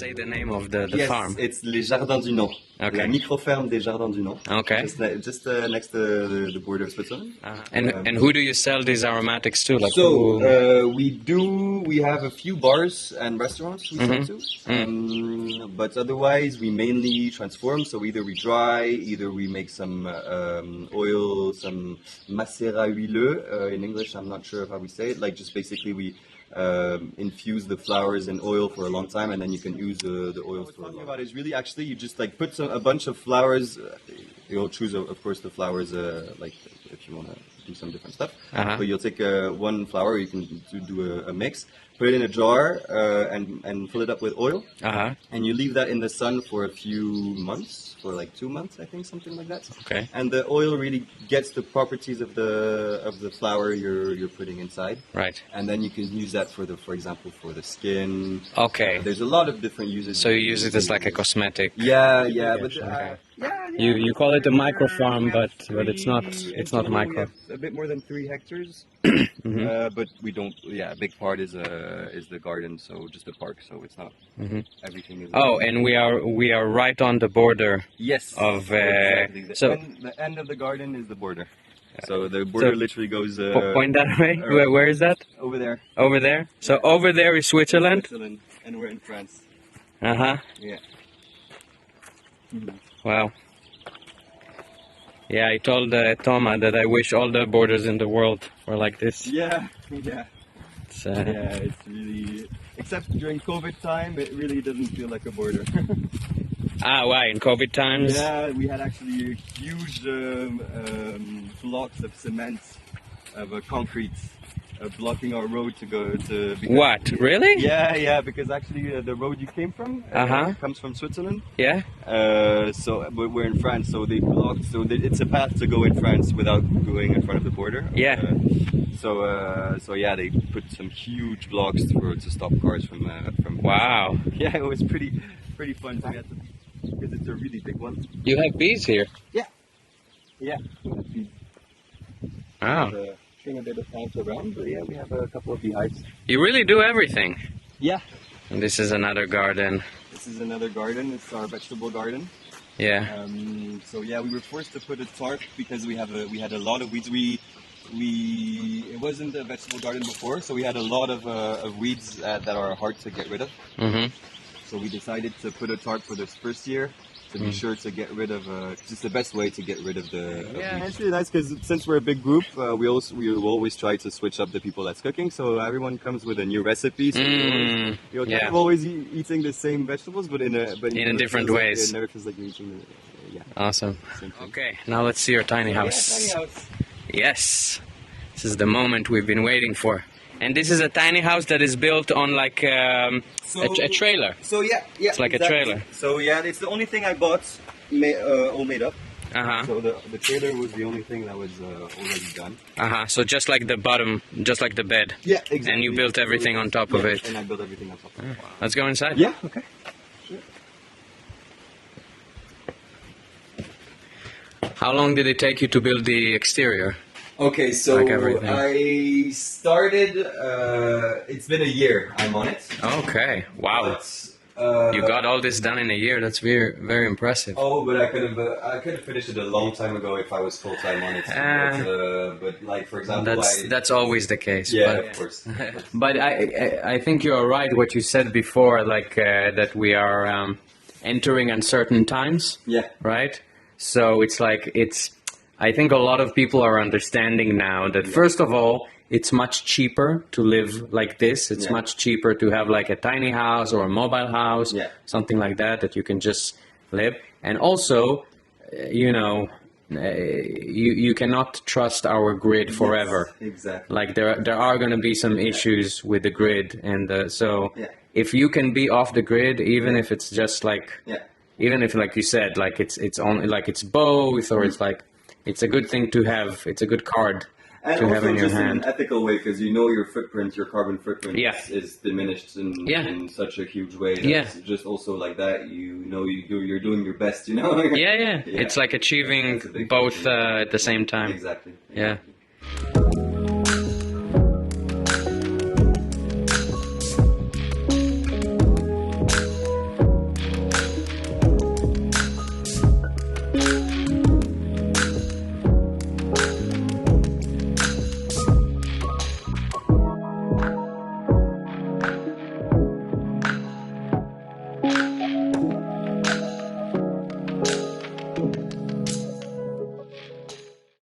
say the name of the Yes, farm? it's les Jardins du Nant. Okay. La micro-ferme des Jardins du Nant. Okay. Just next to the border of Switzerland. And who do you sell these aromatics to? Like We have a few bars and restaurants we sell to, but otherwise we mainly transform. So either we dry, either we make some oil, some macérat huileux. In English, I'm not sure how we say it. Like just basically we infuse the flowers in oil for a long time, and then you can use the oils for a long time. Is really actually you just like put a bunch of flowers. You'll choose, of course, the flowers like if you want to do some different stuff. But you'll take one flower. You can do a mix. Put it in a jar and fill it up with oil. And you leave that in the sun for a few months, for like 2 months, I think, something like that. Okay. And the oil really gets the properties of the flower you're putting inside. Right. And then you can use that for example, for the skin. Okay. There's a lot of different uses. So you use it as like a cosmetic. Yeah. But You call it a micro farm, but it's not micro. We have a bit more than 3 hectares. But we don't. Yeah, a big part is the garden, so just a park. So it's not everything is. Oh, and we are right on the border. Yes. Of exactly. The end of the garden is the border. So the border literally goes. Point that way. Where is that? Over there. Over there. So over there is Switzerland. And we're in France. Yeah. Wow. Yeah, I told Thomas that I wish all the borders in the world were like this. Yeah. It's really. Except during COVID time, it really doesn't feel like a border. Why? In COVID times? Yeah, we had actually huge blocks of cement, of concrete, blocking our road to go to. What? Really? Yeah, because actually the road you came from comes from Switzerland. Yeah. So we're in France, so they blocked. So it's a path to go in France without going in front of the border. Yeah. So yeah, they put some huge blocks to stop cars from. Wow. Yeah, it was pretty fun to get to, because it's a really big one. You have bees here. Yeah. Wow. A bit of plants around, but yeah, we have a couple of beehives. You really do everything. Yeah. And this is another garden. This is another garden. It's our vegetable garden. Yeah. So yeah, we were forced to put a tarp because we had a lot of weeds. It wasn't a vegetable garden before, so we had a lot of weeds that are hard to get rid of. So we decided to put a tarp for this first year, to be sure to get rid of, just the best way to get rid of the weeds. It's really nice because since we're a big group, we always try to switch up the people that's cooking, so everyone comes with a new recipe. So you're kind of always eating the same vegetables, but in different ways. It never feels like you're eating Awesome. Okay, now let's see your tiny house. Yeah, tiny house. Yes, this is the moment we've been waiting for. And this is a tiny house that is built on like a trailer. So yeah, it's like exactly. a trailer. So yeah, it's the only thing I bought, all made up. So the trailer was the only thing that was already done. So just like the bottom, just like the bed. Yeah, exactly. And you built everything on top of it. And I built everything on top of it. Let's go inside. Yeah. Okay. Sure. How long did it take you to build the exterior? Okay, so like everything. I started. It's been a year. I'm on it. Okay. Wow. You got all this done in a year. That's very, very impressive. Oh, but I could have finished it a long time ago if I was full time on it. But like for example, that's always the case. Yeah, but, of course. But I think you're right. What you said before, like that we are entering uncertain times. Yeah. Right. So it's like I think a lot of people are understanding now that first of all, it's much cheaper to live like this. It's much cheaper to have like a tiny house or a mobile house, something like that you can just live. And also, you cannot trust our grid forever. Yes, exactly. Like there are going to be some issues with the grid, and so if you can be off the grid, even if it's just like, even if like you said, like it's only like it's both, or it's like. It's a good thing to have. It's a good card to have in your hand. In an ethical way, because your footprint, your carbon footprint is diminished in such a huge way. That's just also like that, you're doing your best, Yeah. It's like achieving both at the same time. Exactly. Yeah.